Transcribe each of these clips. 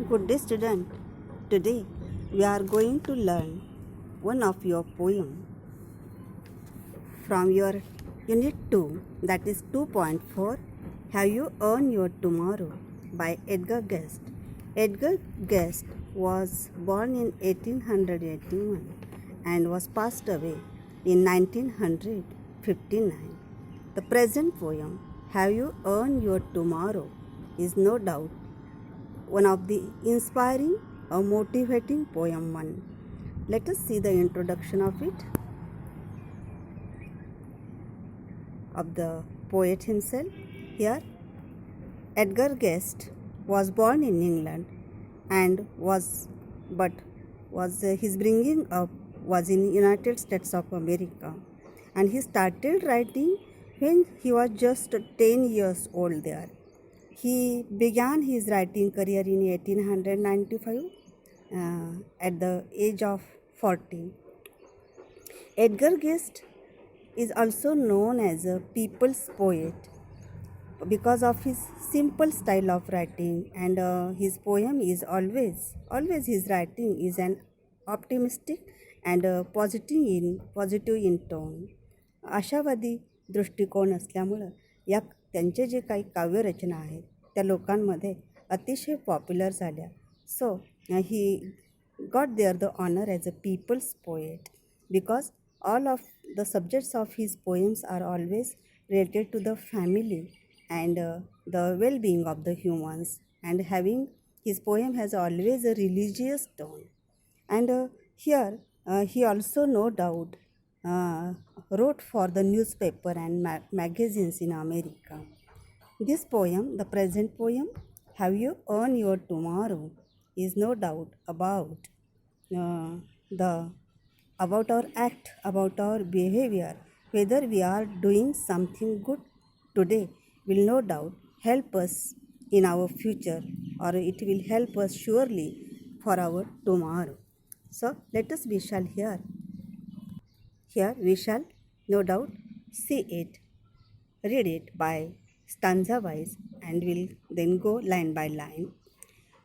Good day, student. Today we are going to learn one of your poem from your Unit 2, that is 2.4. Have You Earned Your Tomorrow by Edgar Guest. Edgar Guest was born in 1881 and was passed away in 1959. The present poem, Have You Earned Your Tomorrow, is no doubt one of the inspiring or motivating poem one. Let us see the introduction of it, of the poet himself. Here, Edgar Guest was born in England and his bringing up was in United States of America, and he started writing when he was just 10 years old there. He began his writing career in 1895 at the age of 40. Edgar Guest is also known as a people's poet because of his simple style of writing, and his poem is always his writing is an optimistic and positive in tone. आशावादी दृष्टिकोन असल्यामुळं या त्यांचे जे काही काव्यरचना आहेत त्या लोकांमध्ये अतिशय पॉप्युलर झाल्या. सो ही got there the honor as a people's poet because all of the subjects of his poems are always related to the family and the well-being of the humans, and having his poem has always a religious tone. And here he also no doubt wrote for the newspaper and magazines in America. This poem, the present poem, Have You Earned Your Tomorrow, is no doubt about our act, about our behavior, whether we are doing something good today will no doubt help us in our future, or it will help us surely for our tomorrow. So let us we shall hear. Here we shall no doubt see it, read it by stanza wise, and will then go line by line.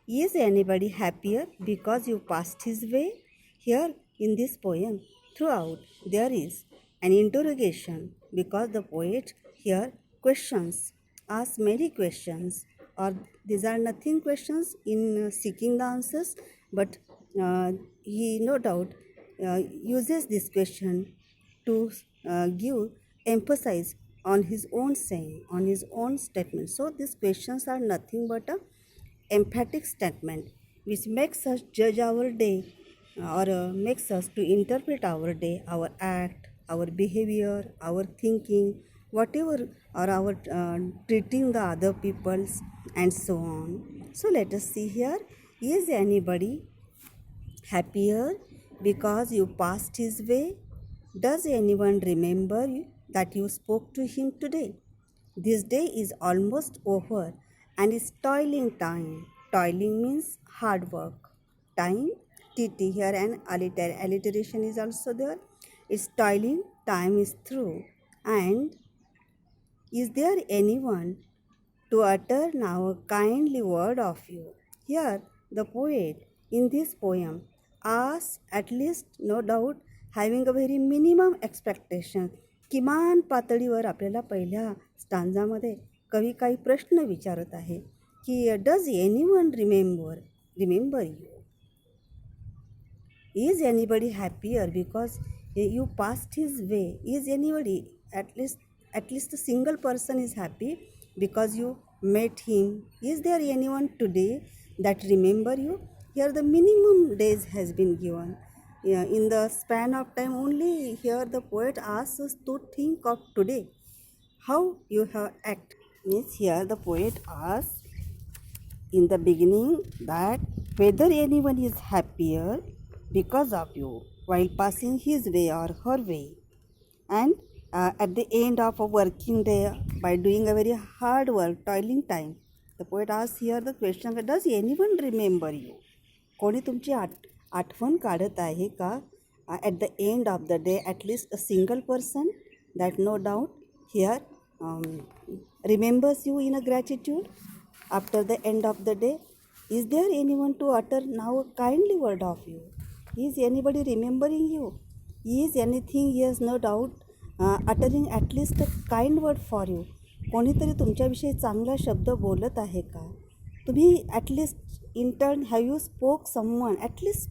Is anybody happier because you passed his way? Here in this poem, throughout there is an interrogation because the poet here asks many questions, or these are nothing questions in seeking the answers, but he no doubt uses this question to give emphasis on his own saying, on his own statement. So these questions are nothing but a emphatic statement which makes us judge our day, or makes us to interpret our day, our act, our behavior, our thinking, whatever, or our treating the other peoples, and so on. So let us see here. Is anybody happier because you passed his way? Does anyone remember that you spoke to him today? This day is almost over and it's toiling time. Toiling means hard work. Time, TT here, and alliteration is also there. It's toiling, time is through. And is there anyone to utter now a kindly word of you? Here, the poet in this poem asks, at least no doubt, having a very minimum expectation. किमान पातळीवर आपल्याला पहिल्या स्टांजामध्ये कवी काही प्रश्न विचारत आहे की does anyone remember you? Is anybody happier because you passed his way? Is anybody, at least a single person is happy because you met him? Is there anyone today that remember you? Here the minimum days has been given. In the span of time only, here the poet asks us to think of today, how you have acted. Means here the poet asks in the beginning that whether anyone is happier because of you while passing his way or her way, and at the end of a working day by doing a very hard work, toiling time, the poet asks here the question, does anyone remember you? कोणी तुमची आठवण काढत आहे का? At the end of the day, at least a single person that no doubt here remembers you in a gratitude after the end of the day. Is there anyone to utter now a kindly word of you? Is anybody remembering you? Is anything, yes, no doubt, uttering at least a kind word for you? कोणीतरी तुमच्याविषयी चांगला शब्द बोलत आहे का? तुम्ही at least in turn have you spoke someone, at least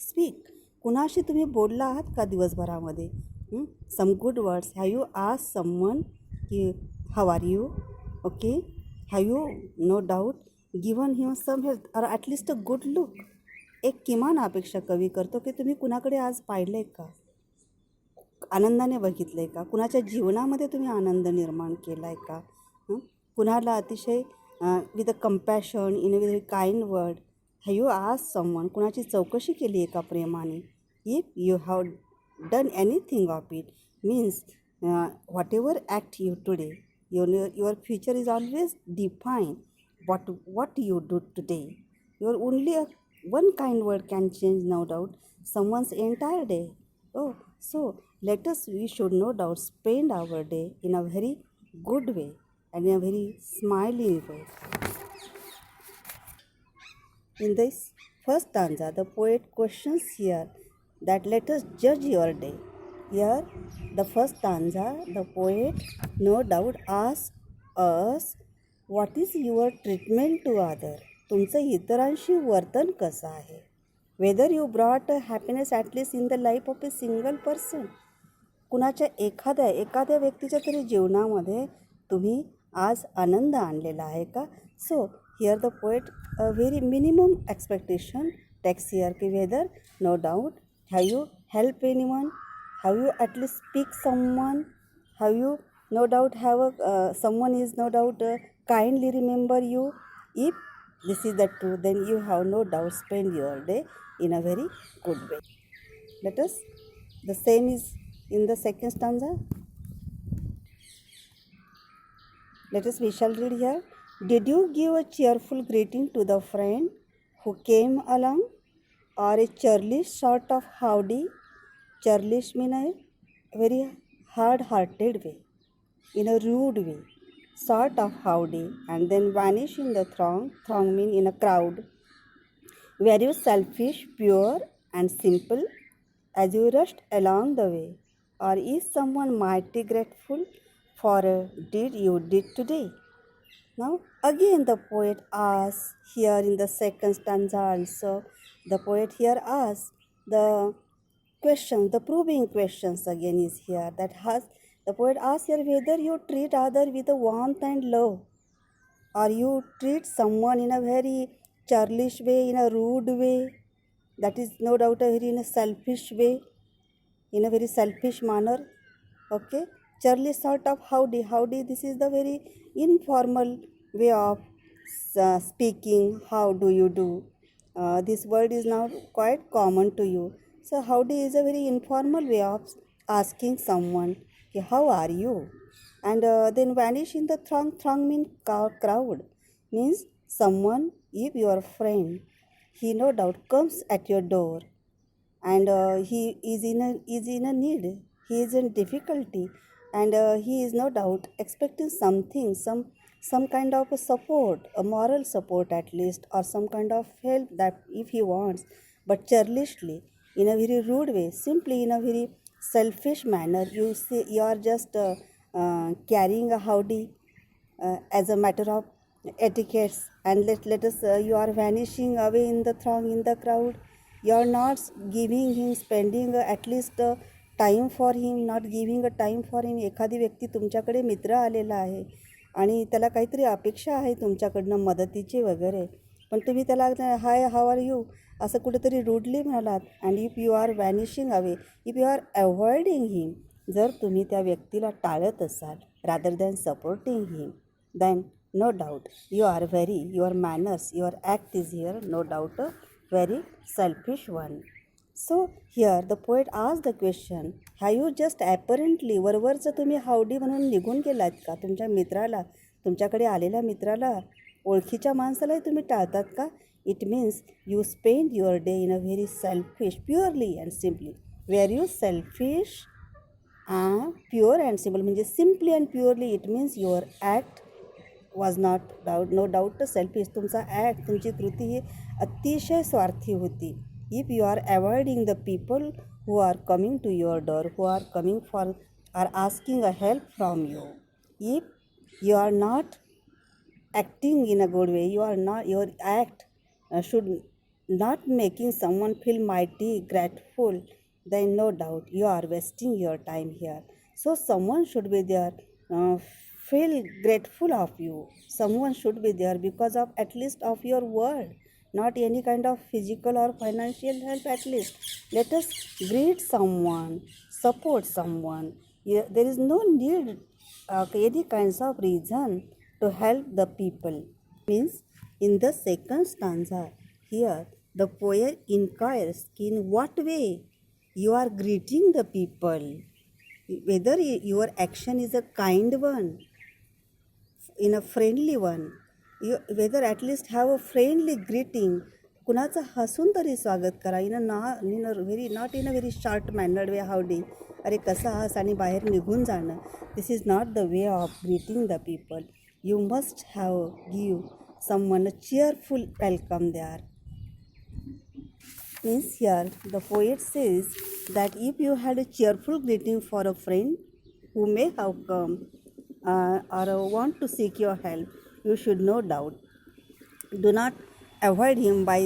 speak. कुणाशी तुम्ही बोलला आहात का दिवसभरामध्ये? Some good words. Have you ask someone की how are you? Okay. Have you no doubt given him some health or at least a good look? एक किमान अपेक्षा कवी करतो की तुम्ही कुणाकडे आज पाहिलं आहे का? आनंदाने बघितलं आहे का? कुणाच्या जीवनामध्ये तुम्ही आनंद निर्माण केला आहे का? कुणाला अतिशय with a compassion in a very kind word have you ask someone? कुणाची चौकशी केली आहे का प्रेमाने? If you have done anything of it means what ever act you today your future is always define what you do today. Your only one kind word can change, no doubt, someone's entire day. Oh, so we should no doubt spend our day in a very good way and in a very smiling way. In this first stanza, the poet questions here that let us judge your day. Here, the first stanza, the poet no doubt asks us, what is your treatment to other? तुमचं इतरांशी वर्तन कसं आहे? Whether you brought happiness at least in the life of a single person. कुणाच्या एखाद्या व्यक्तीच्या तरी जीवनामध्ये तुम्ही आज आनंद आणलेला आहे का? So here the poet a very minimum expectation takes here की whether no doubt have you help anyone, have you at least speak someone, have you no doubt have someone is no doubt kindly remember you. If this is the truth, then you have no doubt spend your day in a very good way. Let us, the same is in the second stanza. We shall read here. Did you give a cheerful greeting to the friend who came along, or a churlish sort of howdy? Churlish mean a very hard-hearted way, in a rude way, sort of howdy, and then vanish in the throng mean in a crowd. Were you selfish, pure and simple as you rushed along the way, or is someone mighty grateful for a deed you did today? Now again the poet asks here in the second stanza also, the poet here asks the questions, the probing questions again is here, that has the poet asks here whether you treat other with a warmth and love, or you treat someone in a very churlish way, in a rude way, that is no doubt a very in a selfish way, in a very selfish manner. Okay, churlish sort of howdy, this is the very informal way of speaking. How do you do? This word is now quite common to you. So howdy is a very informal way of asking someone, how are you? And then vanish in the throng means crowd, means someone, if your friend, he no doubt comes at your door, and he is in a need, he is in difficulty, and he is no doubt expecting something, some kind of a support, a moral support at least, or some kind of help that if he wants, but churlishly, in a very rude way, simply in a very selfish manner, you see, you are just carrying a howdy as a matter of etiquettes, and let us you are vanishing away in the throng, in the crowd. You are not giving him, spending at least time for him, not giving a time for him. एखादी व्यक्ती तुमच्याकडे मित्र आलेला आहे आणि त्याला काहीतरी अपेक्षा आहे तुमच्याकडनं मदतीची वगैरे, पण तुम्ही त्याला हाय हाऊ आर यू असं कुठेतरी रूडली म्हणालात, and if you are vanishing away, if you are avoiding him, जर तुम्ही त्या व्यक्तीला टाळत असाल rather than supporting him, then no doubt your manners, your act is here no doubt a very selfish one. So here the poet asks the question, have you just apparently वरवरचं तुम्ही howdy म्हणून निघून गेलात का? तुमच्या मित्राला, तुमच्याकडे आलेल्या मित्राला, ओळखीच्या माणसालाही तुम्ही टाळतात का? It means you spend your day in a very selfish, purely and simply. Where you selfish pure and simple, म्हणजे simply and purely, it means your act was not doubt no doubt selfish. तुमचा act, तुमची कृती ही अतिशय स्वार्थी होती. If you are avoiding the people who are coming to your door, who are coming for, are asking a help from you, if you are not acting in a good way, you are not, your act should not making someone feel mighty grateful, then no doubt you are wasting your time here. So someone should be there, feel grateful of you. Someone should be there because of at least of your word, not any kind of physical or financial help. At least let us greet someone, support someone. There is no need any kinds of reason to help the people. Means in the second stanza here the poet inquires in what way you are greeting the people, whether your action is a kind one, in a friendly one, you whether at least have a friendly greeting. कुणाचं हसून तरी स्वागत करा, in a very not in a very short mannered way, howdy, अरे कसा हस आणि बाहेर निघून जाणं. This is not the way of greeting the people. You must have give someone a cheerful welcome there. Means here the poet says that if you had a cheerful greeting for a friend who may have come or want to seek your help, you should no doubt do not avoid him by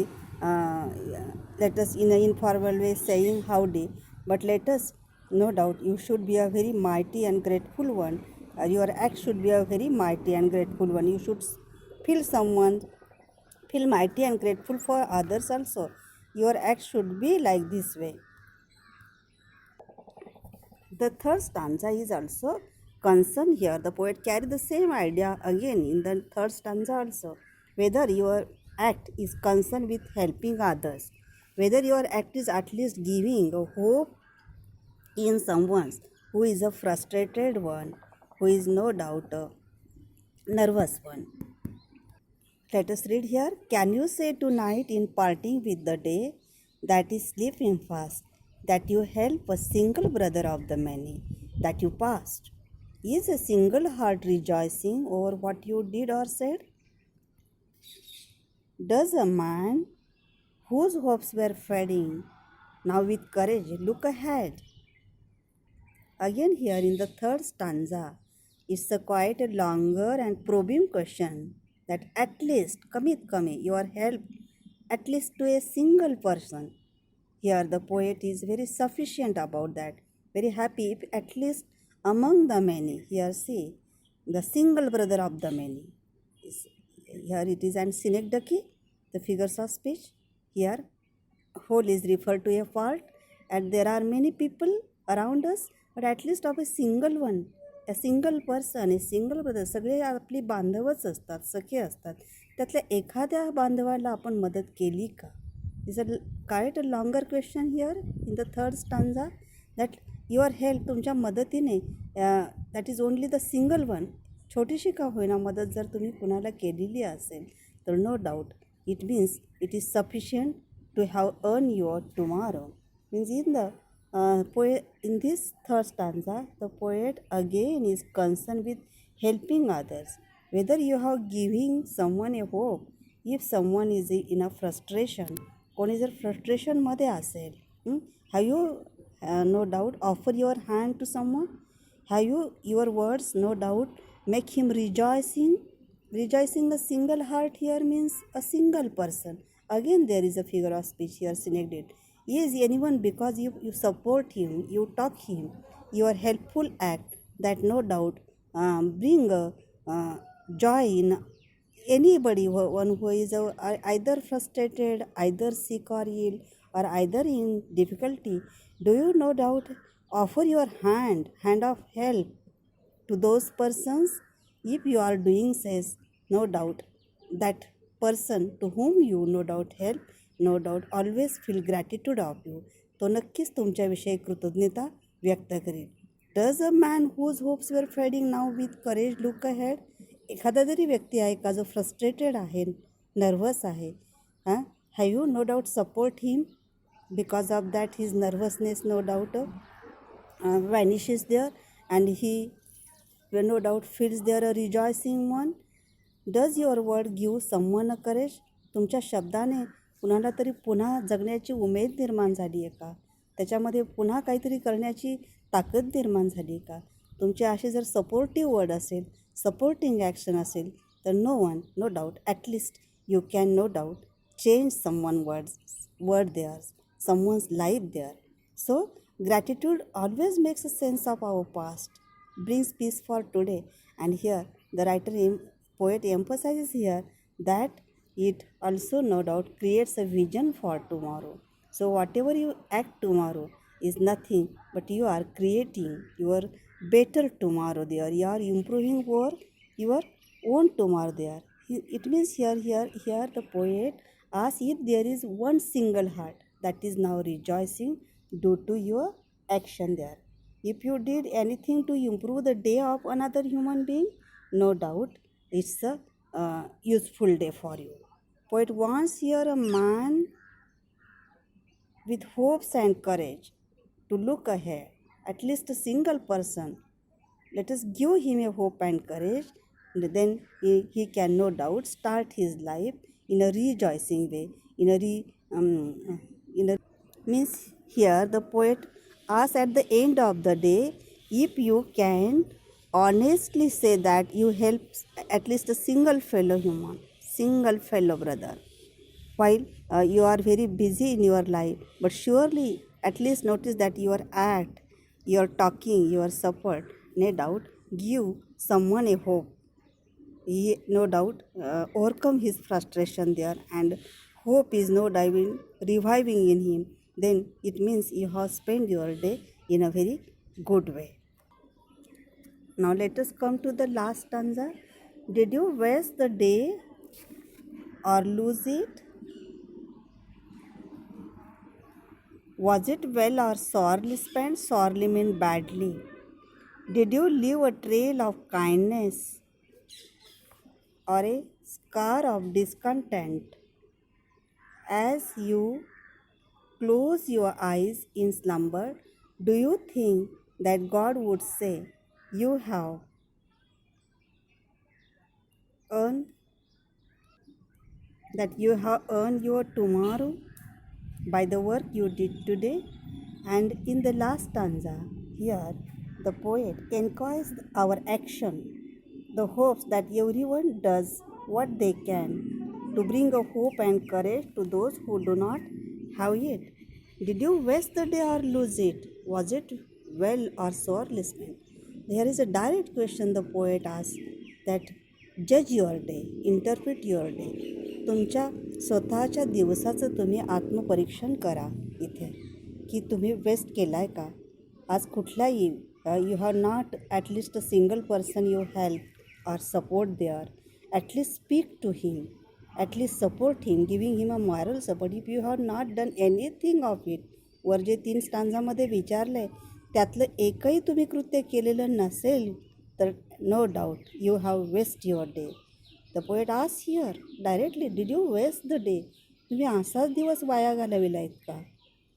let us in an informal way saying howdy, but let us no doubt you should be a very mighty and grateful one. Your act should be a very mighty and grateful one. You should feel someone, feel mighty and grateful for others also. Your act should be like this way. The third stanza is also concerned here. The poet carried the same idea again in the third stanza also. Whether your act is concerned with helping others, whether your act is at least giving a hope in someone who is a frustrated one, who is no doubt a nervous one. Let us read here. Can you say tonight in parting with the day that is sleeping fast, that you help a single brother of the many that you passed? Is a single heart rejoicing over what you did or said? Does a man whose hopes were fading now with courage look ahead? Again here in the third stanza, it's a quite a longer and probing question that at least, kamit kami, you are helped at least to a single person. Here the poet is very sufficient about that, very happy if at least among the many. Here see, the single brother of the many. Here it is and synecdoche, the figures of speech. Here whole is referred to a part, and there are many people around us, but at least of a single one, a single person, a single brother. सगळे आपली बांधवच असतात, सखे असतात. त्यातल्या एखाद्या बांधवाला आपण मदत केली का? Is a quite a longer question here in the third stanza, that your help, तुमच्या मदतीने, that is only the single one, छोटीशी का होईना मदत जर तुम्ही कुणाला केलेली असेल तर no doubt it means it is sufficient to have earned your tomorrow. Means in the poet, in this third stanza, the poet again is concerned with helping others. Whether you have giving someone a hope, if someone is in a frustration, कोणी जर फ्रस्ट्रेशनमध्ये असेल, have you no doubt offer your hand to someone? Have you your words no doubt make him rejoicing? Rejoicing a single heart here means a single person. Again there is a figure of speech here synecdoche. Is anyone because you support him, you talk him, your helpful act that no doubt bring joy in anybody, one who is either frustrated, either sick or ill, or either in difficulty. Do you no doubt offer your hand of help to those persons? If you are doing says, no doubt that person to whom you no doubt help, no doubt always feel gratitude of you. तो नक्कीच तुमच्याविषयी कृतज्ञता व्यक्त करेल. Does a man whose hopes were fading now with courage look ahead? एखादा जरी व्यक्ती आहे का जो फ्रस्ट्रेटेड आहे, नर्वस आहे, have you no doubt support him? Because of that his nervousness no doubt vanishes there, and he no doubt feels there a rejoicing one. Does your word give someone a courage? तुमच्या शब्दाने कुणाला तरी पुन्हा जगण्याची उमेद निर्माण झाली आहे का? त्याच्यामध्ये पुन्हा काहीतरी करण्याची ताकद निर्माण झाली का? तुमचे असे जर सपोर्टिव्ह वर्ड असेल, सपोर्टिंग ॲक्शन असेल, तर no one, no doubt, at least you can no doubt change someone word theirs, someone's life there. So gratitude always makes a sense of our past, brings peace for today, and here the poet emphasizes here that it also no doubt creates a vision for tomorrow. So whatever you act tomorrow is nothing but you are creating your better tomorrow there. You are improving for your own tomorrow there. It means here the poet as if there is one single heart that is now rejoicing due to your action there. If you did anything to improve the day of another human being, no doubt it's a useful day for you. Poet wants here a man with hopes and courage to look ahead, at least a single person. Let us give him a hope and courage, and then he can no doubt start his life in a rejoicing way, in a means here the poet asks at the end of the day if you can honestly say that you help at least a single fellow human, single fellow brother while you are very busy in your life, but surely at least notice that your act, your talking, your support, no doubt give someone a hope. He no doubt overcome his frustration there, and hope is no doubt reviving in him. Then it means you have spent your day in a very good way. Now let us come to the last stanza. Did you waste the day or lose it? Was it well or sorely spent? Sorely mean badly. Did you leave a trail of kindness or a scar of discontent? As you close your eyes in slumber, do you think that God would say, you have earned your tomorrow by the work you did today? And in the last stanza, here the poet encourages our action, the hopes that everyone does what they can to bring a hope and courage to those who do not have it. Did you waste the day or lose it? Was it well or sorely spent? Here is a direct question the poet asks, that जज your day, interpret your day. तुमच्या स्वतःच्या दिवसाचं तुम्ही आत्मपरीक्षण करा इथे, की तुम्ही waste केला आहे का? आज कुठलाही you have not at least a single person you help or support there, at least speak to him, at least support him, giving him a moral support. If you have not done anything of it, वर जे 3 स्टांजामध्ये विचारलं आहे त्यातलं एकही तुम्ही कृत्य केलेलं नसेल तर no doubt you have waste your day. The poet asks here directly, did you waste the day? तुम्ही असाच दिवस वाया घालविला आहेत का?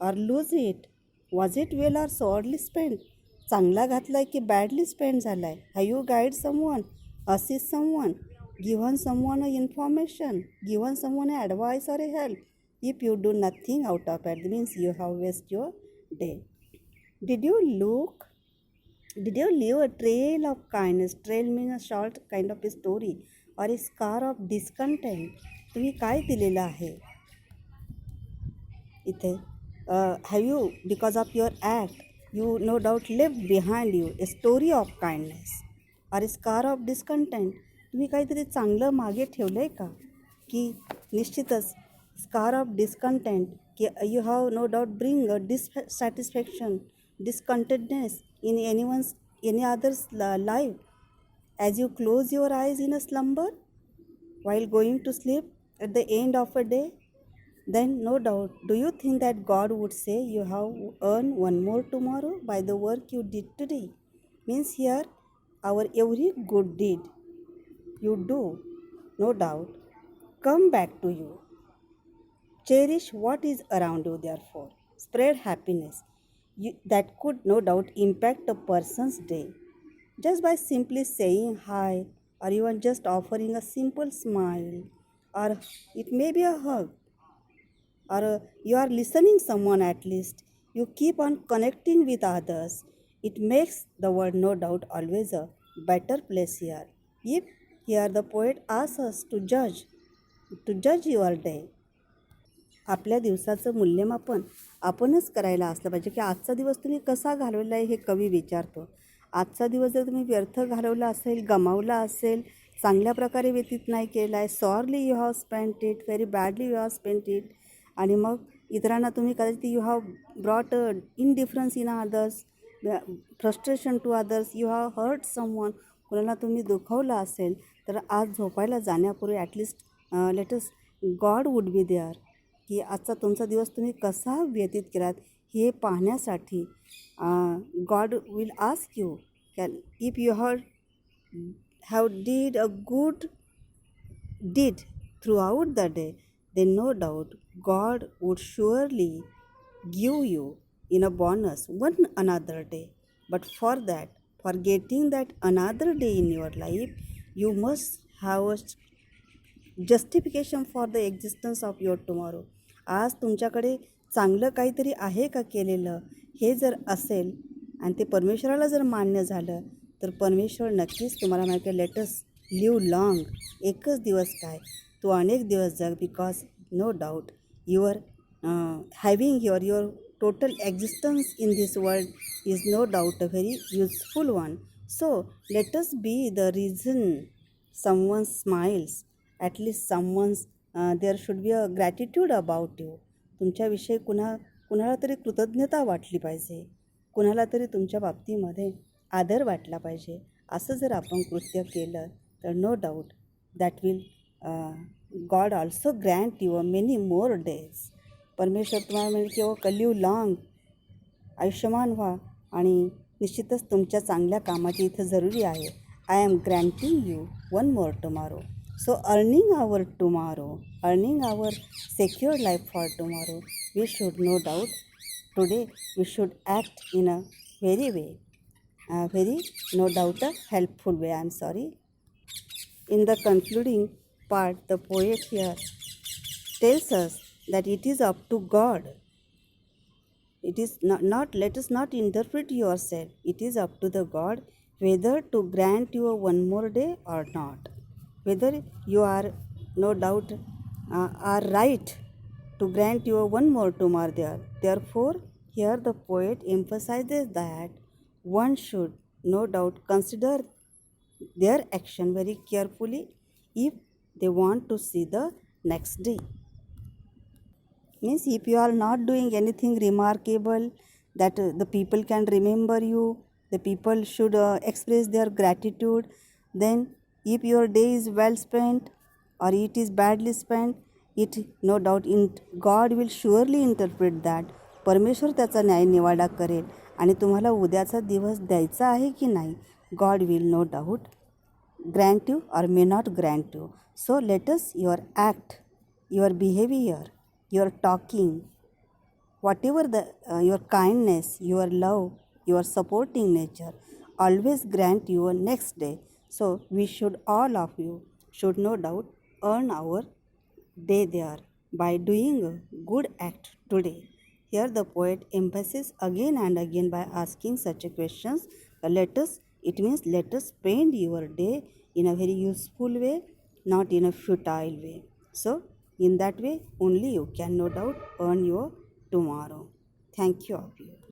Or lose it? Was it well or sordidly spend? चांगला घातला आहे की बॅडली स्पेंड झाला आहे? Have you guide someone, assist someone, given someone a information, given someone a advice or a help? If you do nothing out of it, means you have wasted your day. Did you leave a trail of kindness? Trail means a short kind of a story or a scar of discontent. तुम्ही काय दिलेलं आहे इथे? Have you, because of your act, you no doubt left behind you a story of kindness और scar of discontent? तुम्ही काहीतरी चांगलं मागे ठेवलं आहे का? की निश्चितच स्कार ऑफ डिस्कंटेंट, की you have no doubt bring a dissatisfaction, discontentedness in any others life as you close your eyes in a slumber while going to sleep at the end of a day. Then no doubt, do you think that God would say you have earned one more tomorrow by the work you did today? Means here, our every good deed you do, no doubt, come back to you. Cherish what is around you, therefore. Spread happiness that could no doubt impact a person's day. Just by simply saying hi or even just offering a simple smile, or it may be a hug, or you are listening someone at least. You keep on connecting with others. It makes the world no doubt always a better place here. If here the poet asks us to judge your day. आपल्या दिवसाचं मूल्यमापन आपणच करायला असलं पाहिजे की आजचा दिवस तुम्ही कसा घालवला आहे हे कवी विचारतो. आजचा दिवस जर तुम्ही व्यर्थ घालवला असेल, गमावला असेल, चांगल्या प्रकारे व्यतीत नाही केला आहे, sorely you have spent it, very badly you have spent it, आणि मग इतरांना तुम्ही कदाचित you have brought indifference in others, frustration to others, you have hurt someone, कोणाला तुम्ही दुखवलं असेल, तर आज झोपायला जाण्यापूर्वी at least let's God would be there, की आजचा तुमचा दिवस तुम्ही कसा व्यतीत केलात हे पाहण्यासाठी God will ask you can if you have did a good deed throughout the day, then no doubt God would surely give you in a bonus one another day. But for that, for getting that another day in your life, you must have a justification for the existence of your tomorrow. आज तुमच्याकडे चांगलं काहीतरी आहे का केलेलं, हे जर असेल आणि ते परमेश्वराला जर मान्य झालं, तर परमेश्वर नक्कीच तुम्हाला माहिती आहे लेटस लिव्ह लाँग, एकच दिवस काय तू अनेक दिवस जग, because no doubt your having your total existence in this world is no doubt a very useful one. So let's be the reason someone smiles, at least someone's there should be a gratitude about you. तुमच्याविषयी कुणाला तरी कृतज्ञता वाटली पाहिजे, कुणाला तरी तुमच्या बाबतीमध्ये आदर वाटला पाहिजे. असं जर आपण कृत्य केलं तर no doubt that will God also grant you many more days. परमेश्वर तुम्हाला मिळेल की कलिव लाँग, आयुष्यमान व्हा, आणि निश्चितच तुमच्या चांगल्या कामाची इथं जरुरी आहे. I am granting you one more tomorrow. So earning our tomorrow, earning our secure life for tomorrow, we should no doubt today we should act in a very no doubt a helpful way. I'm sorry. In the concluding part, the poet here tells us that it is up to God. It is not let us not interpret yourself. It is up to the God whether to grant you one more day or not. Whether you are no doubt are right to grant you one more tomorrow there. Therefore, here the poet emphasizes that one should no doubt consider their action very carefully if they want to see the next day. Means if you are not doing anything remarkable that the people can remember you, the people should express their gratitude, then if your day is well spent or it is badly spent, it no doubt God will surely interpret that. परमेश्वर त्याचा न्यायनिवाडा करेल आणि तुम्हाला उद्याचा दिवस द्यायचा आहे की नाही, God will no doubt grant you or may not grant you. So let us your act, your behavior, your talking, whatever your kindness, your love, your supporting nature always grant you a next day. So we should, all of you should no doubt earn our day there by doing a good act today. Here the poet emphasizes again and again by asking such questions. It means let us spend your day in a very useful way, not in a futile way. So in that way only you can no doubt earn your tomorrow. Thank you of you.